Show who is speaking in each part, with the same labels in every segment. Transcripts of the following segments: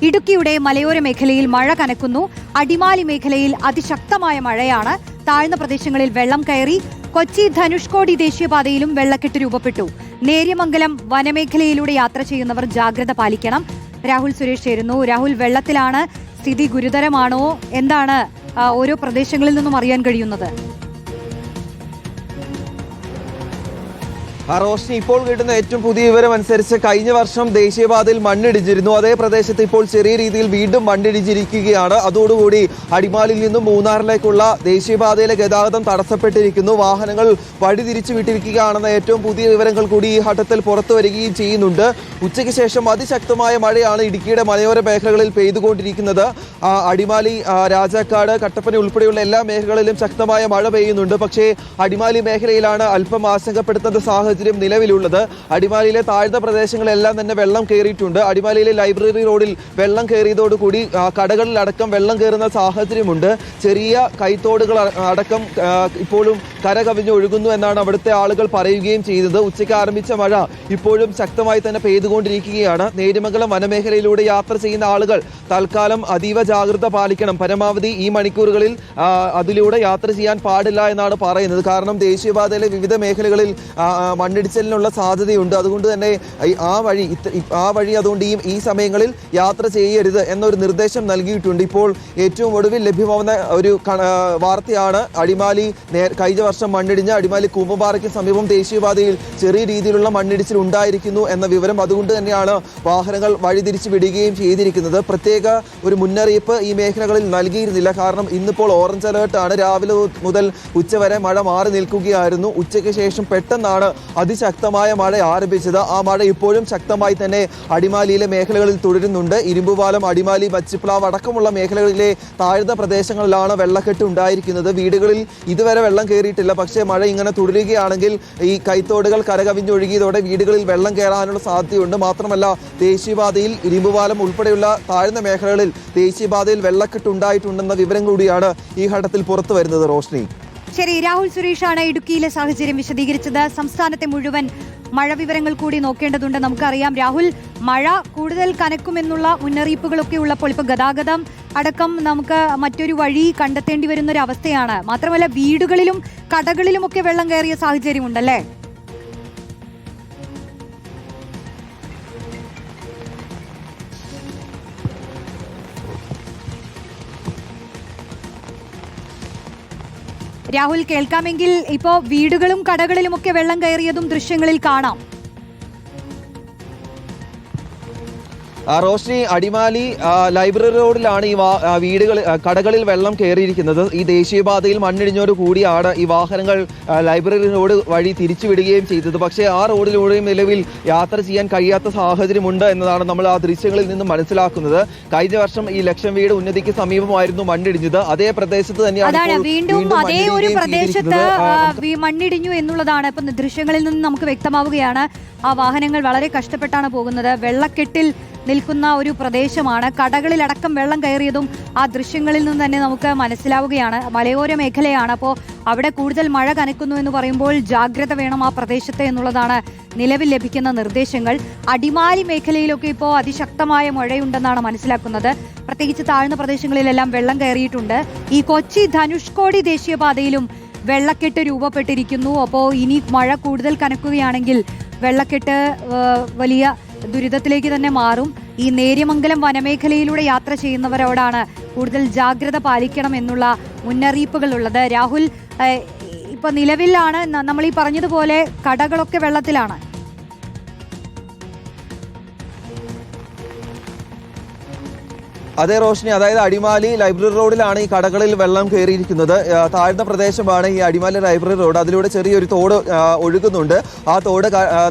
Speaker 1: ഇടുക്കിയുടെ മലയോര മേഖലയിൽ മഴ കനക്കുന്നു. അടിമാലി മേഖലയിൽ അതിശക്തമായ മഴയാണ്. താഴ്ന്ന പ്രദേശങ്ങളിൽ വെള്ളം കയറി. കൊച്ചി ധനുഷ്കോടി ദേശീയപാതയിലും വെള്ളക്കെട്ട് രൂപപ്പെട്ടു. നേര്യമംഗലം വനമേഖലയിലൂടെ യാത്ര ചെയ്യുന്നവർ ജാഗ്രത പാലിക്കണം. രാഹുൽ സുരേഷ് ചേരുന്നു. രാഹുൽ, വെള്ളത്തിലാണ്, സ്ഥിതി ഗുരുതരമാണോ? എന്താണ് ഓരോ പ്രദേശങ്ങളിൽ നിന്നും അറിയാൻ കഴിയുന്നത്?
Speaker 2: റോഷ്നി, ഇപ്പോൾ കിട്ടുന്ന ഏറ്റവും പുതിയ വിവരം അനുസരിച്ച് കഴിഞ്ഞ വർഷം ദേശീയപാതയിൽ മണ്ണിടിച്ചിരുന്നു. അതേ പ്രദേശത്ത് ഇപ്പോൾ ചെറിയ രീതിയിൽ വീണ്ടും മണ്ണിടിച്ചിരിക്കുകയാണ്. അതോടുകൂടി അടിമാലിയിൽ നിന്നും മൂന്നാറിലേക്കുള്ള ദേശീയപാതയിലെ ഗതാഗതം തടസ്സപ്പെട്ടിരിക്കുന്നു. വാഹനങ്ങൾ വഴിതിരിച്ചു വിട്ടിരിക്കുകയാണെന്ന ഏറ്റവും പുതിയ വിവരങ്ങൾ കൂടി ഈ ഘട്ടത്തിൽ പുറത്തു വരികയും ചെയ്യുന്നുണ്ട്. ഉച്ചയ്ക്ക് ശേഷം അതിശക്തമായ മഴയാണ് ഇടുക്കിയുടെ മലയോര മേഖലകളിൽ പെയ്തുകൊണ്ടിരിക്കുന്നത്. അടിമാലി, രാജാക്കാട്, കട്ടപ്പന ഉൾപ്പെടെയുള്ള എല്ലാ മേഖലകളിലും ശക്തമായ മഴ പെയ്യുന്നുണ്ട്. പക്ഷേ അടിമാലി മേഖലയിലാണ് അല്പം ആശങ്കപ്പെടുത്തുന്ന സാഹചര്യം നിലവിലുള്ളത്. അടിമാലിയിലെ താഴ്ന്ന പ്രദേശങ്ങളെല്ലാം തന്നെ വെള്ളം കയറിയിട്ടുണ്ട്. അടിമാലിയിലെ ലൈബ്രറി റോഡിൽ വെള്ളം കയറിയതോടുകൂടി കടകളിലടക്കം വെള്ളം കയറുന്ന സാഹചര്യമുണ്ട്. ചെറിയ കൈത്തോടുകൾ അടക്കം ഇപ്പോഴും കര കവിഞ്ഞൊഴുകുന്നു എന്നാണ് അവിടുത്തെ ആളുകൾ പറയുകയും ചെയ്തത്. ഉച്ചയ്ക്ക് ആരംഭിച്ച മഴ ഇപ്പോഴും ശക്തമായി തന്നെ പെയ്തുകൊണ്ടിരിക്കുകയാണ്. നേര്യമംഗലം വനമേഖലയിലൂടെ യാത്ര ചെയ്യുന്ന ആളുകൾ തൽക്കാലം അതീവ ജാഗ്രത പാലിക്കണം. പരമാവധി ഈ മണിക്കൂറുകളിൽ അതിലൂടെ യാത്ര ചെയ്യാൻ പാടില്ല എന്നാണ് പറയുന്നത്. കാരണം ദേശീയപാതയിലെ വിവിധ മേഖലകളിൽ മണ്ണിടിച്ചിലിനുള്ള സാധ്യതയുണ്ട്. അതുകൊണ്ട് തന്നെ ആ വഴി അതുകൊണ്ട് ഈ സമയങ്ങളിൽ യാത്ര ചെയ്യരുത് എന്നൊരു നിർദ്ദേശം നൽകിയിട്ടുണ്ട്. ഇപ്പോൾ ഏറ്റവും ഒടുവിൽ ലഭ്യമാവുന്ന ഒരു വാർത്തയാണ് അടിമാലി കഴിഞ്ഞ വർഷം മണ്ണിടിഞ്ഞ അടിമാലി കൂമ്പമ്പാറയ്ക്ക് സമീപം ദേശീയപാതയിൽ ചെറിയ രീതിയിലുള്ള മണ്ണിടിച്ചിൽ ഉണ്ടായിരിക്കുന്നു എന്ന വിവരം. അതുകൊണ്ട് തന്നെയാണ് വാഹനങ്ങൾ വഴിതിരിച്ചു വിടുകയും ചെയ്തിരിക്കുന്നത്. പ്രത്യേക ഒരു മുന്നറിയിപ്പ് ഈ മേഖലകളിൽ നൽകിയിരുന്നില്ല. കാരണം ഇന്നിപ്പോൾ ഓറഞ്ച് അലേർട്ടാണ്. രാവിലെ മുതൽ ഉച്ചവരെ മഴ മാറി നിൽക്കുകയായിരുന്നു. ഉച്ചയ്ക്ക് ശേഷം പെട്ടെന്നാണ് അതിശക്തമായ മഴ ആരംഭിച്ചത്. ആ മഴ ഇപ്പോഴും ശക്തമായി തന്നെ അടിമാലിയിലെ മേഖലകളിൽ തുടരുന്നുണ്ട്. ഇരുമ്പുപാലം, അടിമാലി, മച്ചിപ്ലാവ് അടക്കമുള്ള മേഖലകളിലെ താഴ്ന്ന പ്രദേശങ്ങളിലാണ് വെള്ളക്കെട്ട് ഉണ്ടായിരിക്കുന്നത്. വീടുകളിൽ ഇതുവരെ വെള്ളം കയറിയിട്ടില്ല. പക്ഷേ മഴ ഇങ്ങനെ തുടരുകയാണെങ്കിൽ ഈ കൈത്തോടുകൾ കരകവിഞ്ഞൊഴുകിയതോടെ വീടുകളിൽ വെള്ളം കയറാനുള്ള സാധ്യതയുണ്ട്. മാത്രമല്ല ദേശീയപാതയിൽ ഇരുമ്പുപാലം ഉൾപ്പെടെയുള്ള താഴ്ന്ന മേഖലകളിൽ ദേശീയപാതയിൽ വെള്ളക്കെട്ട് ഉണ്ടായിട്ടുണ്ടെന്ന വിവരം കൂടിയാണ് ഈ ഘട്ടത്തിൽ പുറത്തു വരുന്നത്. റോഷ്നി,
Speaker 1: ശരി. രാഹുൽ സുരേഷാണ് ഇടുക്കിയിലെ സാഹചര്യം വിശദീകരിച്ചത്. സംസ്ഥാനത്തെ മുഴുവൻ മഴ വിവരങ്ങൾ കൂടി നോക്കേണ്ടതുണ്ട്. നമുക്കറിയാം രാഹുൽ, മഴ കൂടുതൽ കനക്കുമെന്നുള്ള മുന്നറിയിപ്പുകളൊക്കെ ഉള്ളപ്പോൾ ഇപ്പോൾ ഗതാഗതം അടക്കം നമുക്ക് മറ്റൊരു വഴി കണ്ടെത്തേണ്ടി വരുന്ന ഒരു അവസ്ഥയാണ്. മാത്രമല്ല വീടുകളിലും കടകളിലുമൊക്കെ വെള്ളം കയറിയ സാഹചര്യമുണ്ടല്ലേ? രാഹുൽ, കേൾക്കാമെങ്കിൽ ഇപ്പോൾ വീടുകളും കടകളിലുമൊക്കെ വെള്ളം കയറിയതും ദൃശ്യങ്ങളിൽ കാണാം.
Speaker 2: റോഷ്നി, അടിമാലി ലൈബ്രറി റോഡിലാണ് ഈ കടകളിൽ വെള്ളം കയറിയിരിക്കുന്നത്. ഈ ദേശീയപാതയിൽ മണ്ണിടിഞ്ഞോട് കൂടിയാണ് ഈ വാഹനങ്ങൾ ലൈബ്രറി റോഡ് വഴി തിരിച്ചുവിടുകയും ചെയ്തത്. പക്ഷേ ആ റോഡിലൂടെയും നിലവിൽ യാത്ര ചെയ്യാൻ കഴിയാത്ത സാഹചര്യമുണ്ട് എന്നതാണ് നമ്മൾ ആ ദൃശ്യങ്ങളിൽ നിന്നും മനസ്സിലാക്കുന്നത്. കഴിഞ്ഞ വർഷം ഈ ലക്ഷം വീട് ഉന്നതിക്ക് സമീപമായിരുന്നു മണ്ണിടിഞ്ഞത്. അതേ പ്രദേശത്ത് തന്നെയാണ്
Speaker 1: വീണ്ടും അതേ ഒരു പ്രദേശത്ത് മണ്ണിടിഞ്ഞു എന്നുള്ളതാണ് ഇപ്പൊ ദൃശ്യങ്ങളിൽ നിന്ന് നമുക്ക് വ്യക്തമാവുകയാണ്. ആ വാഹനങ്ങൾ വളരെ കഷ്ടപ്പെട്ടാണ് പോകുന്നത്. വെള്ളക്കെട്ടിൽ നിൽക്കുന്ന ഒരു പ്രദേശമാണ്. കടകളിലടക്കം വെള്ളം കയറിയതും ആ ദൃശ്യങ്ങളിൽ നിന്ന് തന്നെ നമുക്ക് മനസ്സിലാവുകയാണ്. മലയോര മേഖലയാണ്. അപ്പോൾ അവിടെ കൂടുതൽ മഴ കനക്കുന്നു എന്ന് പറയുമ്പോൾ ജാഗ്രത വേണം ആ പ്രദേശത്ത് എന്നുള്ളതാണ് നിലവിൽ ലഭിക്കുന്ന നിർദ്ദേശങ്ങൾ. അടിമാലി മേഖലയിലൊക്കെ ഇപ്പോൾ അതിശക്തമായ മഴയുണ്ടെന്നാണ് മനസ്സിലാക്കുന്നത്. പ്രത്യേകിച്ച് താഴ്ന്ന പ്രദേശങ്ങളിലെല്ലാം വെള്ളം കയറിയിട്ടുണ്ട്. ഈ കൊച്ചി ധനുഷ്കോടി ദേശീയപാതയിലും വെള്ളക്കെട്ട് രൂപപ്പെട്ടിരിക്കുന്നു. അപ്പോൾ ഇനി മഴ കൂടുതൽ കനക്കുകയാണെങ്കിൽ വെള്ളക്കെട്ട് വലിയ ദുരിതത്തിലേക്ക് തന്നെ മാറും. ഈ നേര്യമംഗലം വനമേഖലയിലൂടെ യാത്ര ചെയ്യുന്നവരോടാണ് കൂടുതൽ ജാഗ്രത പാലിക്കണം എന്നുള്ള മുന്നറിയിപ്പുകൾ ഉള്ളത്. രാഹുൽ, ഇപ്പൊ നിലവിലാണ് നമ്മൾ ഈ പറഞ്ഞതുപോലെ കടകളൊക്കെ വെള്ളത്തിലാണ്.
Speaker 2: അതേ റോഷ്നി, അതായത് അടിമാലി ലൈബ്രറി റോഡിലാണ് ഈ കടകളിൽ വെള്ളം കയറിയിരിക്കുന്നത്. താഴ്ന്ന പ്രദേശമാണ് ഈ അടിമാലി ലൈബ്രറി റോഡ്. അതിലൂടെ ചെറിയൊരു തോട് ഒഴുകുന്നുണ്ട്. ആ തോട്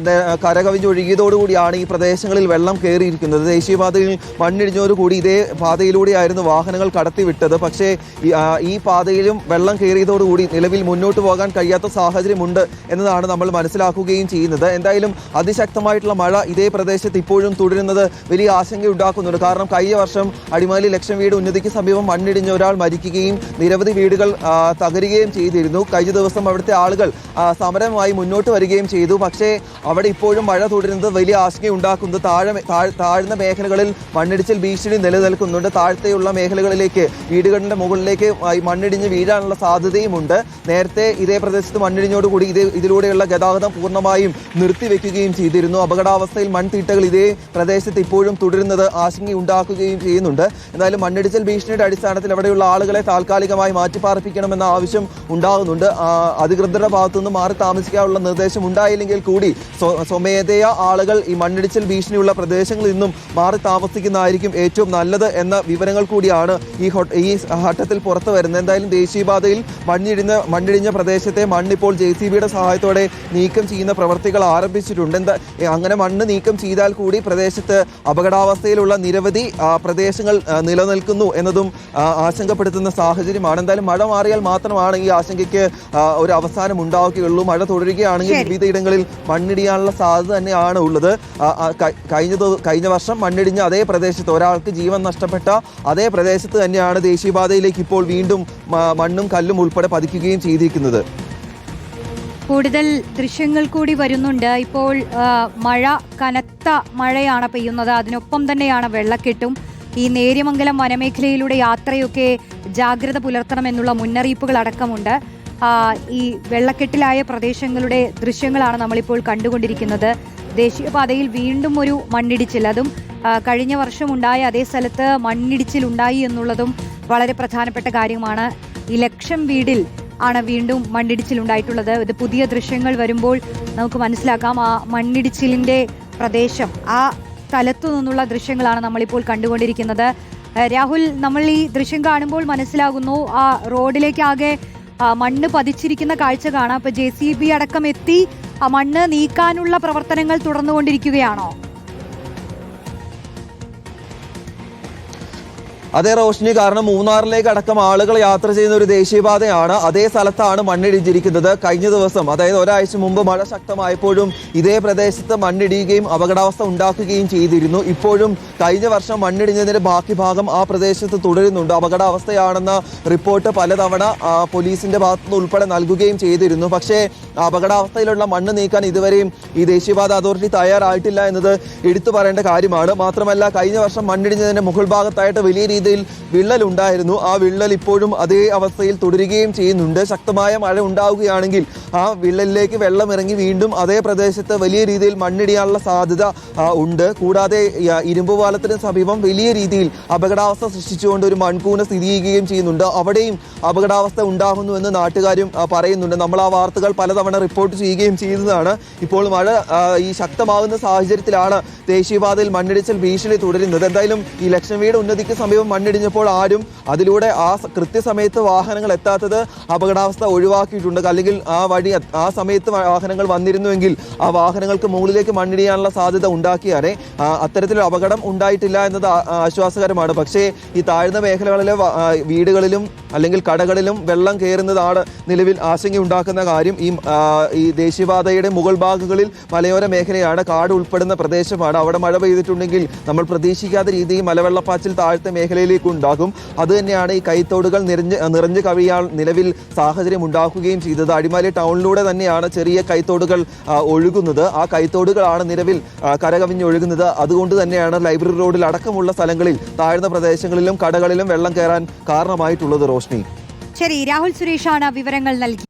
Speaker 2: കരകവിഞ്ഞൊഴുകിയതോടുകൂടിയാണ് ഈ പ്രദേശങ്ങളിൽ വെള്ളം കയറിയിരിക്കുന്നത്. ദേശീയപാതയിൽ മണ്ണിടിഞ്ഞോടുകൂടി ഇതേ പാതയിലൂടെയായിരുന്നു വാഹനങ്ങൾ കടത്തിവിട്ടത്. പക്ഷേ ഈ പാതയിലും വെള്ളം കയറിയതോടുകൂടി നിലവിൽ മുന്നോട്ട് പോകാൻ കഴിയാത്ത സാഹചര്യമുണ്ട് എന്നതാണ് നമ്മൾ മനസ്സിലാക്കുകയും ചെയ്യുന്നത്. എന്തായാലും അതിശക്തമായിട്ടുള്ള മഴ ഇതേ പ്രദേശത്ത് ഇപ്പോഴും തുടരുന്നത് വലിയ ആശങ്കയുണ്ടാക്കുന്നുണ്ട്. കാരണം കഴിഞ്ഞ വർഷം അടിമാലി ലക്ഷം വീട് ഉന്നതിക്ക് സമീപം മണ്ണിടിഞ്ഞ് ഒരാൾ മരിക്കുകയും നിരവധി വീടുകൾ തകരുകയും ചെയ്തിരുന്നു. കഴിഞ്ഞ ദിവസം അവിടുത്തെ ആളുകൾ സമരമായി മുന്നോട്ട് വരികയും ചെയ്തു. പക്ഷേ അവിടെ ഇപ്പോഴും മഴ തുടരുന്നത് വലിയ ആശങ്കയുണ്ടാക്കുന്നത്. താഴ്ന്ന മേഖലകളിൽ മണ്ണിടിച്ചിൽ ഭീഷണി നിലനിൽക്കുന്നുണ്ട്. താഴത്തെയുള്ള മേഖലകളിലേക്ക് വീടുകളുടെ മുകളിലേക്ക് മണ്ണിടിഞ്ഞ് വീഴാനുള്ള സാധ്യതയുമുണ്ട്. നേരത്തെ ഇതേ പ്രദേശത്ത് മണ്ണിടിഞ്ഞോടുകൂടി ഇതിലൂടെയുള്ള ഗതാഗതം പൂർണ്ണമായും നിർത്തിവെക്കുകയും ചെയ്തിരുന്നു. അപകടാവസ്ഥയിൽ മൺതിട്ടകൾ ഇതേ പ്രദേശത്ത് ഇപ്പോഴും തുടരുന്നത് ആശങ്കയുണ്ടാക്കുകയും ചെയ്യുന്നുണ്ട്. എന്നാലും മണ്ണിടിച്ചിൽ ഭീഷണിയുടെ അടിസ്ഥാനത്തിൽ അവിടെയുള്ള ആളുകളെ താൽക്കാലികമായി മാറ്റിപ്പാർപ്പിക്കണമെന്ന ആവശ്യം ഉണ്ടാകുന്നുണ്ട്. അധികൃതരുടെ ഭാഗത്തുനിന്ന് മാറി താമസിക്കാനുള്ള നിർദ്ദേശം ഉണ്ടായില്ലെങ്കിൽ കൂടി സ്വമേധയാ ആളുകൾ ഈ മണ്ണിടിച്ചിൽ ഭീഷണിയുള്ള പ്രദേശങ്ങളിൽ നിന്നും മാറി താമസിക്കുന്നതായിരിക്കും ഏറ്റവും നല്ലത് എന്ന വിവരങ്ങൾ കൂടിയാണ് ഈ ഘട്ടത്തിൽ പുറത്തു വരുന്നത്. എന്തായാലും ദേശീയപാതയിൽ മണ്ണിടിഞ്ഞ പ്രദേശത്തെ മണ്ണിപ്പോൾ JCBയുടെ സഹായത്തോടെ നീക്കം ചെയ്യുന്ന പ്രവർത്തികൾ ആരംഭിച്ചിട്ടുണ്ട്. അങ്ങനെ മണ്ണ് നീക്കം ചെയ്താൽ കൂടി പ്രദേശത്ത് അപകടാവസ്ഥയിലുള്ള നിരവധി പ്രദേശങ്ങൾ നിലനിൽക്കുന്നു എന്നതും ആശങ്കപ്പെടുത്തുന്ന സാഹചര്യമാണ്. എന്തായാലും മഴ മാറിയാൽ മാത്രമാണ് ഈ ആശങ്കയ്ക്ക് ഒരു അവസാനം ഉണ്ടാവുകയുള്ളൂ. മഴ തുടരുകയാണെങ്കിൽ വിവിധയിടങ്ങളിൽ മണ്ണിടിയാനുള്ള സാധ്യത തന്നെയാണ് ഉള്ളത്. കഴിഞ്ഞ വർഷം മണ്ണിടിഞ്ഞ അതേ പ്രദേശത്ത് ഒരാൾക്ക് ജീവൻ നഷ്ടപ്പെട്ട അതേ പ്രദേശത്ത് തന്നെയാണ് ദേശീയപാതയിലേക്ക് ഇപ്പോൾ വീണ്ടും മണ്ണും കല്ലും ഉൾപ്പെടെ പതിക്കുകയും ചെയ്തിരിക്കുന്നത്.
Speaker 1: കൂടുതൽ ദൃശ്യങ്ങൾ കൂടി വരുന്നുണ്ട്. ഇപ്പോൾ മഴ കനത്ത മഴയാണ് പെയ്യുന്നത്. അതിനൊപ്പം തന്നെയാണ് വെള്ളക്കെട്ടും. ഈ നേര്യമംഗലം വനമേഖലയിലൂടെ യാത്രയൊക്കെ ജാഗ്രത പുലർത്തണമെന്നുള്ള മുന്നറിയിപ്പുകൾ അടക്കമുണ്ട്. ഈ വെള്ളക്കെട്ടിലായ പ്രദേശങ്ങളുടെ ദൃശ്യങ്ങളാണ് നമ്മളിപ്പോൾ കണ്ടുകൊണ്ടിരിക്കുന്നത്. ദേശീയപാതയിൽ വീണ്ടും ഒരു മണ്ണിടിച്ചിൽ, അതും കഴിഞ്ഞ വർഷം ഉണ്ടായ അതേ സ്ഥലത്ത് മണ്ണിടിച്ചിൽ ഉണ്ടായി എന്നുള്ളതും വളരെ പ്രധാനപ്പെട്ട കാര്യമാണ്. ഈ ലക്ഷം വീടിൽ ആണ് വീണ്ടും മണ്ണിടിച്ചിൽ ഉണ്ടായിട്ടുള്ളത്. ഇത് പുതിയ ദൃശ്യങ്ങൾ വരുമ്പോൾ നമുക്ക് മനസ്സിലാക്കാം ആ മണ്ണിടിച്ചിലിൻ്റെ പ്രദേശം, ആ സ്ഥലത്തു നിന്നുള്ള ദൃശ്യങ്ങളാണ് നമ്മളിപ്പോൾ കണ്ടുകൊണ്ടിരിക്കുന്നത്. രാഹുൽ, നമ്മൾ ഈ ദൃശ്യം കാണുമ്പോൾ മനസ്സിലാകുന്നു ആ റോഡിലേക്കാകെ മണ്ണ് പതിച്ചിരിക്കുന്ന കാഴ്ച കാണാം. അപ്പൊ JCB അടക്കം എത്തി ആ മണ്ണ് നീക്കാനുള്ള പ്രവർത്തനങ്ങൾ തുടർന്നുകൊണ്ടിരിക്കുകയാണോ?
Speaker 2: അതേ റോഷ്നി, കാരണം മൂന്നാറിലേക്ക് അടക്കം ആളുകൾ യാത്ര ചെയ്യുന്ന ഒരു ദേശീയപാതയാണ്. അതേ സ്ഥലത്താണ് മണ്ണിടിഞ്ഞിരിക്കുന്നത്. കഴിഞ്ഞ ദിവസം, അതായത് ഒരാഴ്ച മുമ്പ് മഴ ശക്തമായപ്പോഴും ഇതേ പ്രദേശത്ത് മണ്ണിടിയുകയും അപകടാവസ്ഥ ഉണ്ടാക്കുകയും ചെയ്തിരുന്നു. ഇപ്പോഴും കഴിഞ്ഞ വർഷം മണ്ണിടിഞ്ഞതിന്റെ ബാക്കി ഭാഗം ആ പ്രദേശത്ത് തുടരുന്നുണ്ട്. അപകടാവസ്ഥയാണെന്ന റിപ്പോർട്ട് പലതവണ പോലീസിന്റെ ഭാഗത്തുനിന്ന് ഉൾപ്പെടെ നൽകുകയും ചെയ്തിരുന്നു. പക്ഷേ അപകടാവസ്ഥയിലുള്ള മണ്ണ് നീക്കാൻ ഇതുവരെയും ഈ ദേശീയപാത അതോറിറ്റി തയ്യാറായിട്ടില്ല എന്നത് എടുത്തു പറയേണ്ട കാര്യമാണ്. മാത്രമല്ല, കഴിഞ്ഞ വർഷം മണ്ണിടിഞ്ഞതിന്റെ മുകൾ ഭാഗത്തായിട്ട് വലിയ രീതിയിൽ വിള്ളൽ ഉണ്ടായിരുന്നു. ആ വിള്ളൽ ഇപ്പോഴും അതേ അവസ്ഥയിൽ തുടരുകയും ചെയ്യുന്നുണ്ട്. ശക്തമായ മഴ ഉണ്ടാവുകയാണെങ്കിൽ ആ വിള്ളലിലേക്ക് വെള്ളം ഇറങ്ങി വീണ്ടും അതേ പ്രദേശത്ത് വലിയ രീതിയിൽ മണ്ണിടിയാനുള്ള സാധ്യത ഉണ്ട്. കൂടാതെ ഇരുമ്പ് പാലത്തിന് സമീപം വലിയ രീതിയിൽ അപകടാവസ്ഥ സൃഷ്ടിച്ചുകൊണ്ട് ഒരു മൺകൂന സ്ഥിതി ചെയ്യുകയും ചെയ്യുന്നുണ്ട്. അവിടെയും അപകടാവസ്ഥ ഉണ്ടാകുന്നുവെന്ന് നാട്ടുകാരും പറയുന്നുണ്ട്. നമ്മൾ ആ വാർത്തകൾ പലതവണ റിപ്പോർട്ട് ചെയ്യുകയും ചെയ്യുന്നതാണ്. ഇപ്പോൾ മഴ ഈ ശക്തമാകുന്ന സാഹചര്യത്തിലാണ് ദേശീയപാതയിൽ മണ്ണിടിച്ചിൽ ഭീഷണി തുടരുന്നത്. എന്തായാലും ഈ ലക്ഷം വീട് ഉന്നതിക്ക് സമീപം മണ്ണിടിഞ്ഞപ്പോൾ ആരും അതിലൂടെ കൃത്യസമയത്ത് വാഹനങ്ങൾ എത്താത്തത് അപകടാവസ്ഥ ഒഴിവാക്കിയിട്ടുണ്ട്. അല്ലെങ്കിൽ ആ സമയത്ത് വാഹനങ്ങൾ വന്നിരുന്നുവെങ്കിൽ ആ വാഹനങ്ങൾക്ക് മുകളിലേക്ക് മണ്ണിടിയാനുള്ള സാധ്യത ഉണ്ടാക്കിയാലേ അത്തരത്തിലൊരു അപകടം ഉണ്ടായിട്ടില്ല എന്നത് ആശ്വാസകരമാണ്. പക്ഷേ ഈ താഴ്ന്ന മേഖലകളിലെ വീടുകളിലും അല്ലെങ്കിൽ കടകളിലും വെള്ളം കയറുന്നതാണ് നിലവിൽ ആശങ്കയുണ്ടാക്കുന്ന കാര്യം. ഈ ദേശീയപാതയുടെ മുകൾ ഭാഗങ്ങളിൽ മലയോര മേഖലയാണ്, കാട് ഉൾപ്പെടുന്ന പ്രദേശമാണ്. അവിടെ മഴ പെയ്തിട്ടുണ്ടെങ്കിൽ നമ്മൾ പ്രതീക്ഷിക്കാത്ത രീതിയിൽ മലവെള്ളപ്പാച്ചിൽ താഴത്തെ മേഖലയിലേക്ക് ഉണ്ടാകും. അതുതന്നെയാണ് ഈ കൈത്തോടുകൾ നിറഞ്ഞു കവിയാൻ നിലവിൽ സാഹചര്യം ഉണ്ടാക്കുകയും ചെയ്തത്. അടിമാലി ടൗണിലൂടെ തന്നെയാണ് ചെറിയ കൈത്തോടുകൾ ഒഴുകുന്നത്. ആ കൈത്തോടുകളാണ് നിലവിൽ കരകവിഞ്ഞൊഴുകുന്നത്. അതുകൊണ്ട് തന്നെയാണ് ലൈബ്രറി റോഡിൽ അടക്കമുള്ള സ്ഥലങ്ങളിൽ താഴ്ന്ന പ്രദേശങ്ങളിലും കടകളിലും വെള്ളം കയറാൻ കാരണമായിട്ടുള്ളത്. റോഷ്നി,
Speaker 1: ശരി, രാഹുൽ സുരേഷാണ് വിവരങ്ങൾ നൽകി.